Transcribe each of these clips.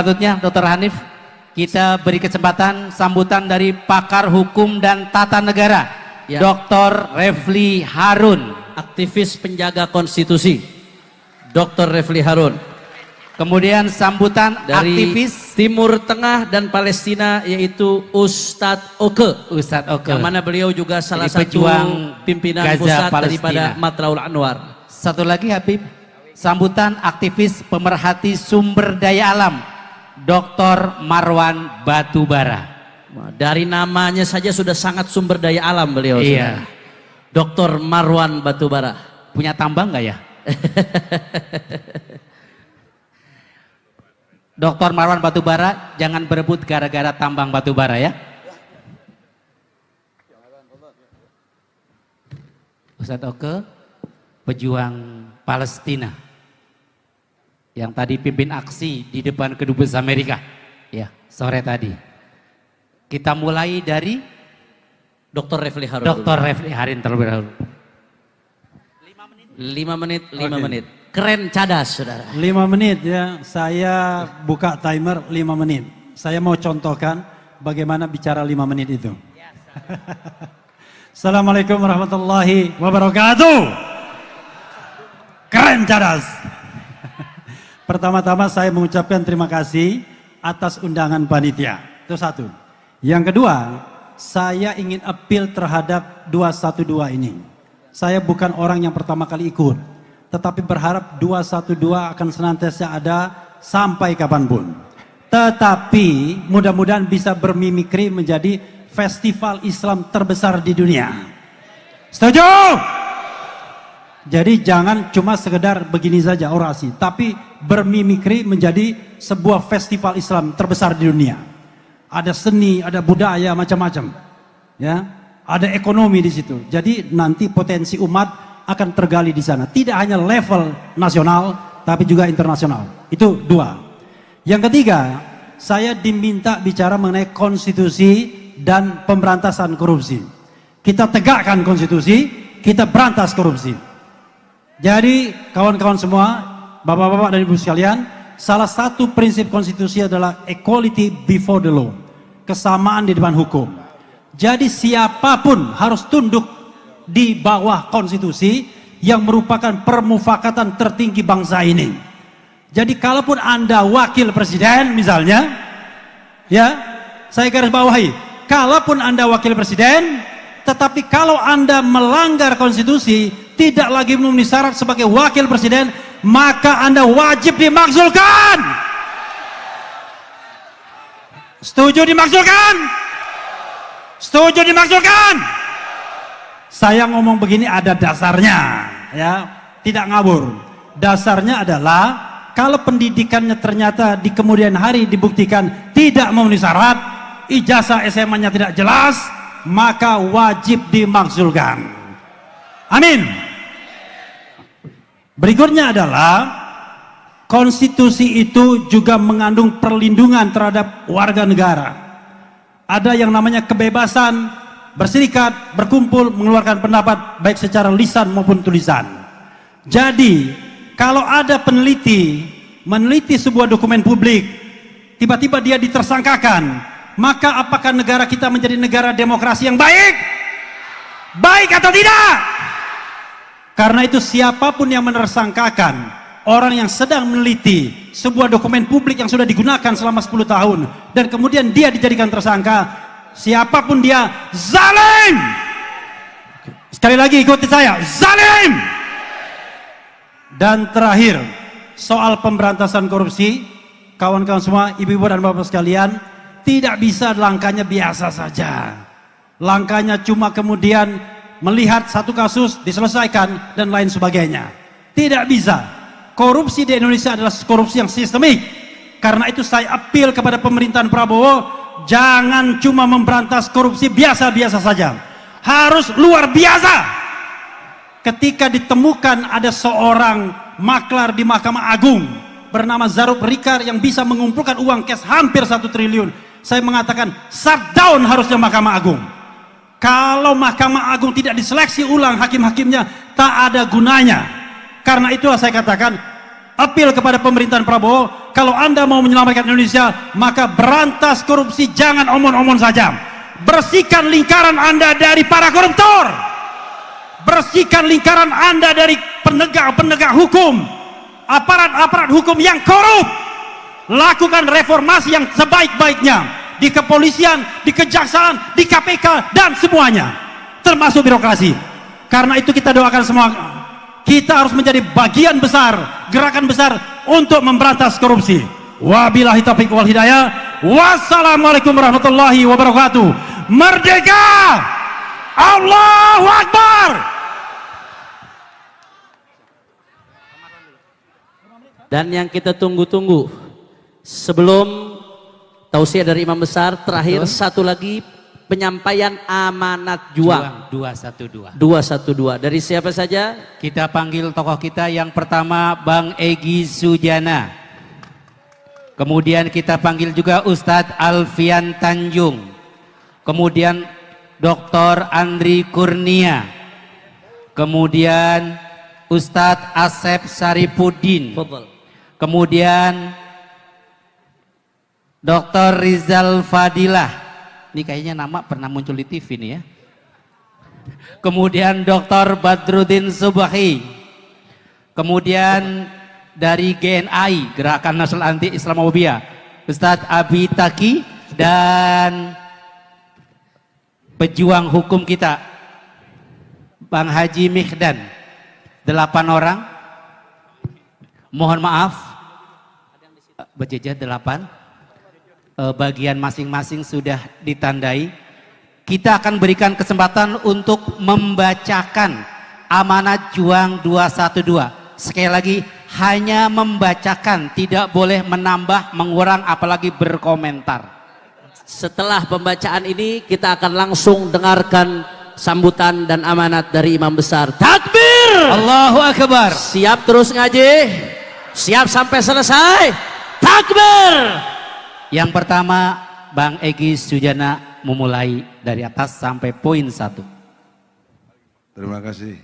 Selanjutnya Dr. Hanif, kita beri kesempatan sambutan dari pakar hukum dan tata negara, ya. Dr. Refli Harun, aktivis penjaga konstitusi, Dr. Refli Harun. Kemudian sambutan dari aktivis Timur Tengah dan Palestina, yaitu Ustadz Oke. Ustadz Oke, yang mana beliau juga salah satu pimpinan Gaza, pusat Palestina. daripada Matraul Anwar. Satu lagi Habib, sambutan aktivis pemerhati sumber daya alam, Dr. Marwan Batubara. Dari namanya saja sudah sangat sumber daya alam beliau. Iya. Dr. Marwan Batubara. Punya tambang nggak ya? Dr. Marwan Batubara, jangan berebut gara-gara tambang batubara ya. Ustadz Oke, pejuang Palestina yang tadi pimpin aksi di depan kedubes Amerika ya sore tadi. Kita mulai dari Dr. Refli Harun. Dr. Refli Harun terlebih dahulu. 5 menit. Keren, cadas, saudara. 5 menit ya, saya buka timer 5 menit. Saya mau contohkan bagaimana bicara 5 menit itu. Assalamualaikum warahmatullahi wabarakatuh. Keren, cadas. Pertama-tama saya mengucapkan terima kasih atas undangan panitia. Itu satu. Yang kedua, saya ingin appeal terhadap 212 ini. Saya bukan orang yang pertama kali ikut, tetapi berharap 212 akan senantiasa ada sampai kapanpun. Tetapi mudah-mudahan bisa bermimikri menjadi festival Islam terbesar di dunia. Setuju? Jadi jangan cuma sekedar begini saja orasi, tapi bermimikri menjadi sebuah festival Islam terbesar di dunia. Ada seni, ada budaya, macam-macam. Ya, ada ekonomi di situ. Jadi nanti potensi umat akan tergali di sana. Tidak hanya level nasional, tapi juga internasional. Itu dua. Yang ketiga, saya diminta bicara mengenai konstitusi dan pemberantasan korupsi. Kita tegakkan konstitusi, kita berantas korupsi. Jadi kawan-kawan semua, bapak-bapak dan ibu sekalian, salah satu prinsip konstitusi adalah equality before the law. Kesamaan di depan hukum. Jadi siapapun harus tunduk di bawah konstitusi yang merupakan permufakatan tertinggi bangsa ini. Jadi kalaupun Anda wakil presiden misalnya, ya, saya garis bawahi, kalaupun Anda wakil presiden, tetapi kalau Anda melanggar konstitusi, tidak lagi memenuhi syarat sebagai wakil presiden, maka Anda wajib dimakzulkan. Setuju dimakzulkan? Setuju dimakzulkan? Saya ngomong begini ada dasarnya, ya, tidak ngawur. Dasarnya adalah kalau pendidikannya ternyata di kemudian hari dibuktikan tidak memenuhi syarat, ijazah SMA-nya tidak jelas, maka wajib dimakzulkan. Amin. Berikutnya adalah konstitusi itu juga mengandung perlindungan terhadap warga negara. Ada yang namanya kebebasan berserikat, berkumpul, mengeluarkan pendapat baik secara lisan maupun tulisan. Jadi kalau ada peneliti meneliti sebuah dokumen publik, tiba-tiba dia ditersangkakan, maka apakah negara kita menjadi negara demokrasi yang baik? Baik atau tidak? Karena itu siapapun yang menersangkakan orang yang sedang meneliti sebuah dokumen publik yang sudah digunakan selama 10 tahun dan kemudian dia dijadikan tersangka, siapapun dia, zalim. Sekali lagi ikuti saya, zalim. Dan terakhir, soal pemberantasan korupsi, kawan-kawan semua, ibu-ibu dan bapak sekalian, tidak bisa langkahnya biasa saja. Langkahnya cuma kemudian melihat satu kasus diselesaikan dan lain sebagainya. Tidak bisa. Korupsi di Indonesia adalah korupsi yang sistemik. Karena itu saya appeal kepada pemerintahan Prabowo, jangan cuma memberantas korupsi biasa-biasa saja, harus luar biasa. Ketika ditemukan ada seorang maklar di Mahkamah Agung bernama Zarub Rikar yang bisa mengumpulkan uang cash hampir 1 triliun, saya mengatakan shutdown harusnya Mahkamah Agung. Kalau Mahkamah Agung tidak diseleksi ulang hakim-hakimnya, tak ada gunanya. Karena itulah saya katakan apel kepada pemerintahan Prabowo, kalau Anda mau menyelamatkan Indonesia, maka berantas korupsi, jangan omong-omong saja. Bersihkan lingkaran Anda dari para koruptor. Bersihkan lingkaran Anda dari penegak-penegak hukum, aparat-aparat hukum yang korup. Lakukan reformasi yang sebaik-baiknya di kepolisian, di kejaksaan, di KPK, dan semuanya, termasuk birokrasi. Karena itu kita doakan semua, kita harus menjadi bagian besar, gerakan besar untuk memberantas korupsi. Wabillahi taufiq wal hidayah. Wassalamualaikum warahmatullahi wabarakatuh. Merdeka! Allahu Akbar! Dan yang kita tunggu-tunggu, sebelum tausiah dari Imam Besar, terakhir satu lagi penyampaian amanat juang. 212. 212. Dari siapa saja? Kita panggil tokoh kita. Yang pertama Bang Egy Sujana. Kemudian kita panggil juga Ustadz Alfian Tanjung. Kemudian Dr. Andri Kurnia. Kemudian Ustadz Asep Saripudin. Kemudian Dr. Rizal Fadilah. Ini kayaknya nama pernah muncul di TV nih ya. Kemudian Dr. Badrudin Subahi. Kemudian dari GNI, Gerakan Nasional Anti Islamophobia, Ustadz Abi Taki. Dan pejuang hukum kita, Bang Haji Mihdan. 8 orang. Mohon maaf, berjejer 8. Bagian masing-masing sudah ditandai. Kita akan berikan kesempatan untuk membacakan amanat juang 212. Sekali lagi, hanya membacakan, tidak boleh menambah, mengurang, apalagi berkomentar. Setelah pembacaan ini kita akan langsung dengarkan sambutan dan amanat dari Imam Besar. Takbir! Allahu Akbar. Siap terus ngaji? Siap sampai selesai? Takbir! Yang pertama Bang Egy Sujana memulai dari atas sampai poin 1. Terima kasih.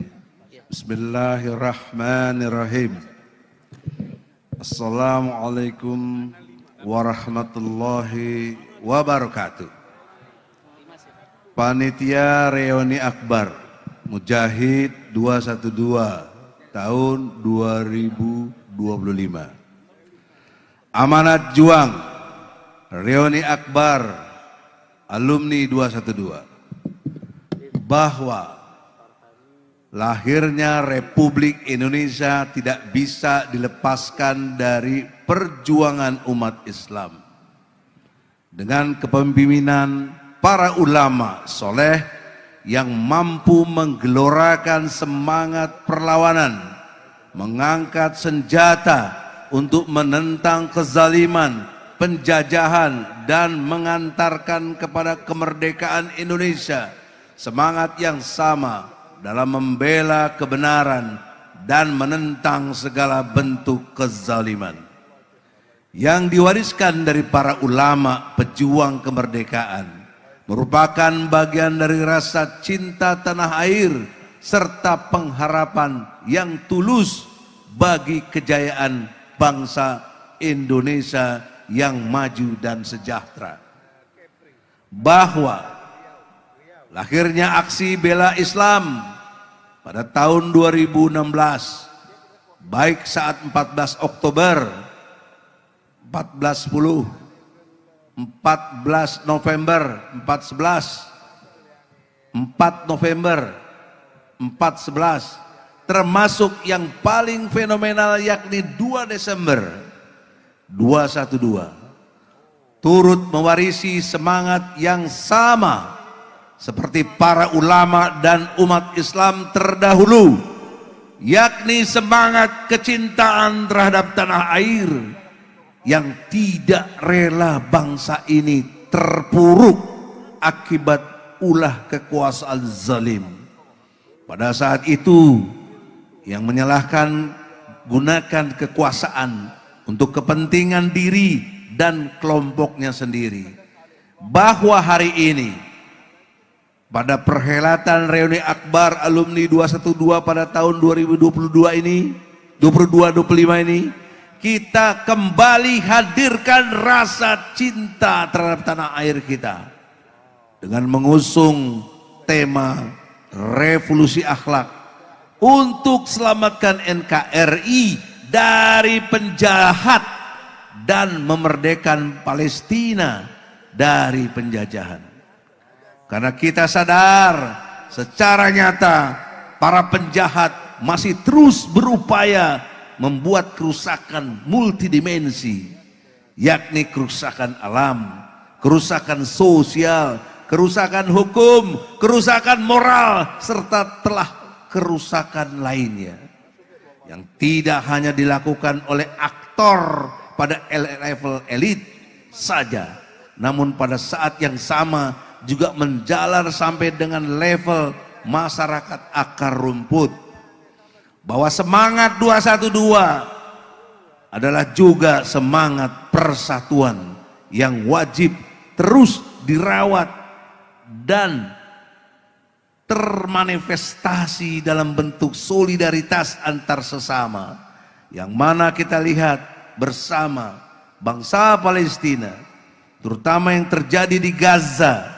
Bismillahirrahmanirrahim. Assalamualaikum warahmatullahi wabarakatuh. Panitia Reuni Akbar Mujahid 212 tahun 2025. Amanat juang Reuni Akbar Alumni 212 bahwa lahirnya Republik Indonesia tidak bisa dilepaskan dari perjuangan umat Islam. Dengan kepemimpinan para ulama soleh yang mampu menggelorakan semangat perlawanan, mengangkat senjata untuk menentang kezaliman, penjajahan, dan mengantarkan kepada kemerdekaan Indonesia. Semangat yang sama dalam membela kebenaran dan menentang segala bentuk kezaliman yang diwariskan dari para ulama pejuang kemerdekaan, merupakan bagian dari rasa cinta tanah air serta pengharapan yang tulus bagi kejayaan bangsa Indonesia yang maju dan sejahtera. Bahwa lahirnya aksi bela Islam pada tahun 2016, baik saat 14 Oktober 1410, 14 November 411, 4 November 411, termasuk yang paling fenomenal yakni 2 Desember 212, turut mewarisi semangat yang sama seperti para ulama dan umat Islam terdahulu, yakni semangat kecintaan terhadap tanah air yang tidak rela bangsa ini terpuruk akibat ulah kekuasaan zalim. Pada saat itu yang menyalahkan gunakan kekuasaan untuk kepentingan diri dan kelompoknya sendiri. Bahwa hari ini pada perhelatan Reuni Akbar Alumni 212 pada tahun 2022 ini, 22-25 ini, kita kembali hadirkan rasa cinta terhadap tanah air kita dengan mengusung tema revolusi akhlak untuk selamatkan NKRI dari penjahat dan memerdekakan Palestina dari penjajahan. Karena kita sadar secara nyata para penjahat masih terus berupaya membuat kerusakan multidimensi, yakni kerusakan alam, kerusakan sosial, kerusakan hukum, kerusakan moral, serta telah kerusakan lainnya yang tidak hanya dilakukan oleh aktor pada level elit saja, namun pada saat yang sama juga menjalar sampai dengan level masyarakat akar rumput. Bahwa semangat 212 adalah juga semangat persatuan yang wajib terus dirawat dan termanifestasi dalam bentuk solidaritas antar sesama, yang mana kita lihat bersama bangsa Palestina, terutama yang terjadi di Gaza,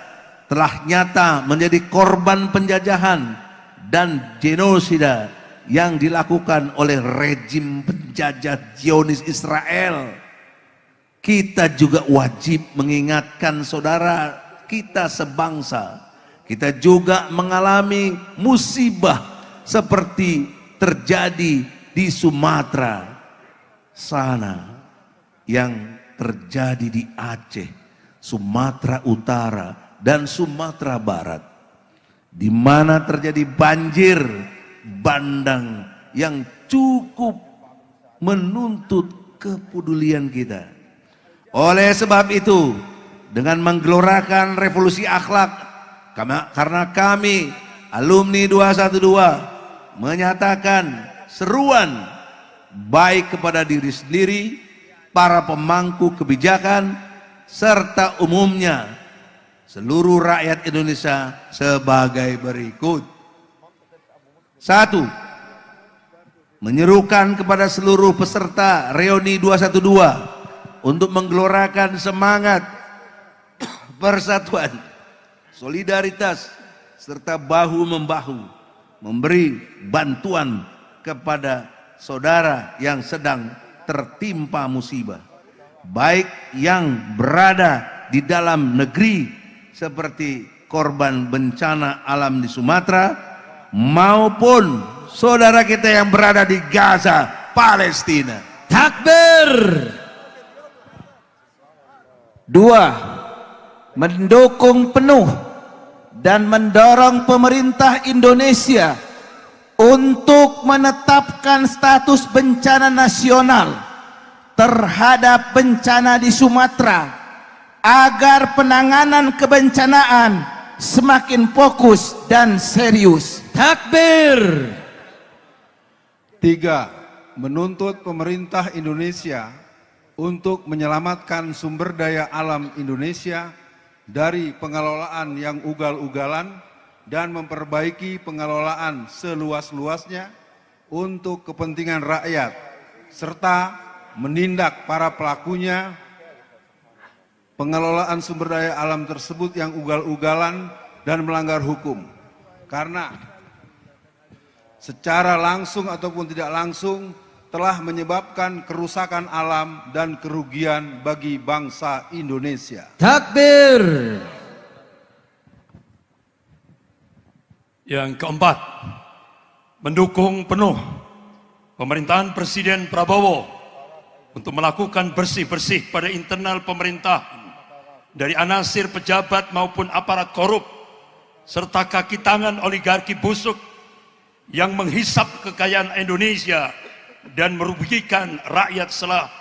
telah nyata menjadi korban penjajahan dan genosida yang dilakukan oleh rejim penjajah Zionis Israel. Kita juga wajib mengingatkan saudara kita sebangsa, kita juga mengalami musibah seperti terjadi di Sumatera sana, yang terjadi di Aceh, Sumatera Utara, dan Sumatera Barat, di mana terjadi banjir bandang yang cukup menuntut kepedulian kita. Oleh sebab itu, dengan menggelorakan revolusi akhlak, karena kami alumni 212 menyatakan seruan baik kepada diri sendiri, para pemangku kebijakan, serta umumnya seluruh rakyat Indonesia sebagai berikut. 1. Menyerukan kepada seluruh peserta reuni 212 untuk menggelorakan semangat persatuan, solidaritas, serta bahu-membahu memberi bantuan kepada saudara yang sedang tertimpa musibah, baik yang berada di dalam negeri seperti korban bencana alam di Sumatera, maupun saudara kita yang berada di Gaza, Palestina. Takbir. 2. Mendukung penuh dan mendorong pemerintah Indonesia untuk menetapkan status bencana nasional terhadap bencana di Sumatera, agar penanganan kebencanaan semakin fokus dan serius. Takbir. 3. Menuntut pemerintah Indonesia untuk menyelamatkan sumber daya alam Indonesia dari pengelolaan yang ugal-ugalan dan memperbaiki pengelolaan seluas-luasnya untuk kepentingan rakyat, serta menindak para pelakunya pengelolaan sumber daya alam tersebut yang ugal-ugalan dan melanggar hukum, karena secara langsung ataupun tidak langsung telah menyebabkan kerusakan alam dan kerugian bagi bangsa Indonesia. Takbir. Yang keempat, mendukung penuh pemerintahan Presiden Prabowo untuk melakukan bersih-bersih pada internal pemerintah dari anasir pejabat maupun aparat korup, serta kaki tangan oligarki busuk yang menghisap kekayaan Indonesia dan merugikan rakyat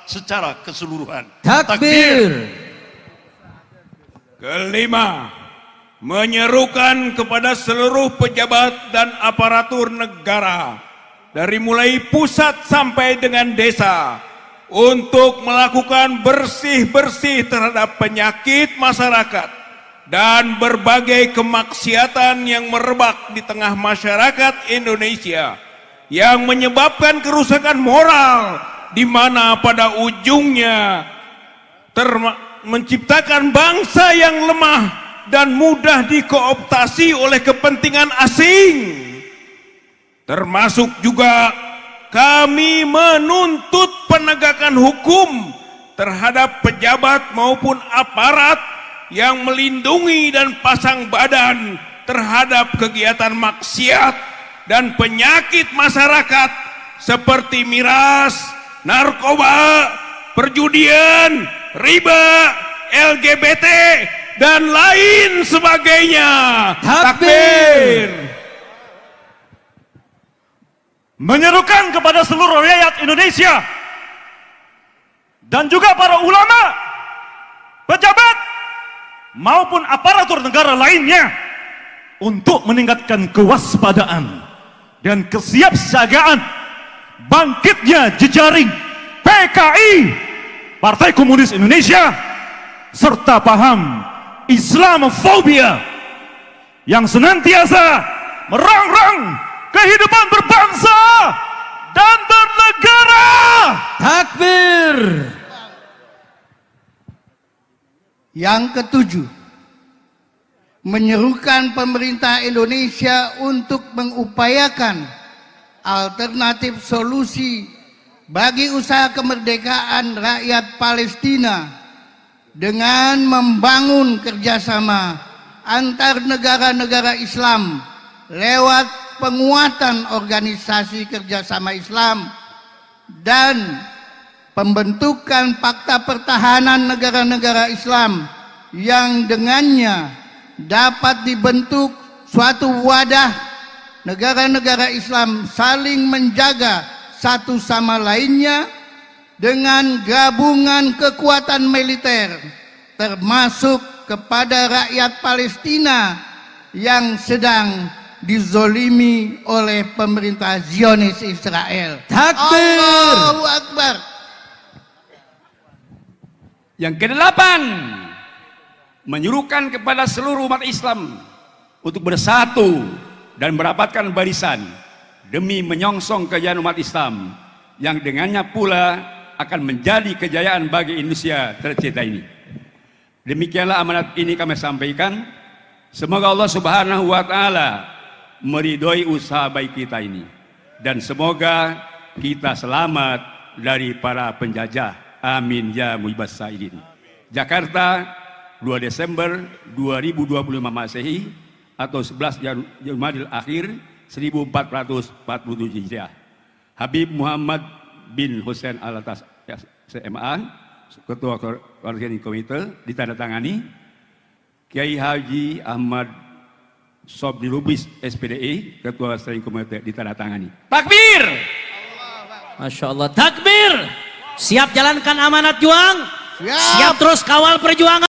secara keseluruhan. Takbir. Kelima, menyerukan kepada seluruh pejabat dan aparatur negara dari mulai pusat sampai dengan desa untuk melakukan bersih-bersih terhadap penyakit masyarakat dan berbagai kemaksiatan yang merebak di tengah masyarakat Indonesia yang menyebabkan kerusakan moral di mana pada ujungnya menciptakan bangsa yang lemah dan mudah dikooptasi oleh kepentingan asing. Termasuk juga kami menuntut penegakan hukum terhadap pejabat maupun aparat yang melindungi dan pasang badan terhadap kegiatan maksiat dan penyakit masyarakat seperti miras, narkoba, perjudian, riba, LGBT, dan lain sebagainya. Takbir! Menyerukan kepada seluruh rakyat Indonesia dan juga para ulama, pejabat, maupun aparatur negara lainnya untuk meningkatkan kewaspadaan dan kesiapsiagaan bangkitnya jejaring PKI, Partai Komunis Indonesia, serta paham Islamofobia yang senantiasa merongrong kehidupan berbangsa dan bernegara. Takbir. Yang ketujuh, menyerukan pemerintah Indonesia untuk mengupayakan alternatif solusi bagi usaha kemerdekaan rakyat Palestina dengan membangun kerjasama antar negara-negara Islam lewat penguatan organisasi kerjasama Islam dan pembentukan fakta pertahanan negara-negara Islam yang dengannya dapat dibentuk suatu wadah negara-negara Islam saling menjaga satu sama lainnya dengan gabungan kekuatan militer termasuk kepada rakyat Palestina yang sedang dizolimi oleh pemerintah Zionis Israel. Takbir. Allahu Akbar. Yang kedelapan, menyuruhkan kepada seluruh umat Islam untuk bersatu dan merapatkan barisan demi menyongsong kejayaan umat Islam yang dengannya pula akan menjadi kejayaan bagi Indonesia tercinta ini. Demikianlah amanat ini kami sampaikan. Semoga Allah Subhanahu wa Ta'ala meridhoi usaha baik kita ini, dan semoga kita selamat dari para penjajah. Amin ya muhibas saidin. Jakarta, 2 Desember 2025 Masehi atau 11 Jumadil Akhir 1447 Hijriah. Habib Muhammad bin Hussein Alatas SMA, Ketua Koordinator Komite, ditandatangani. Kiai Haji Ahmad Sobdi Lubis SPDI, Ketua Steering Komite, ditandatangani. Takbir. Masya Allah. Takbir. Siap jalankan amanat juang. Siap terus kawal perjuangan.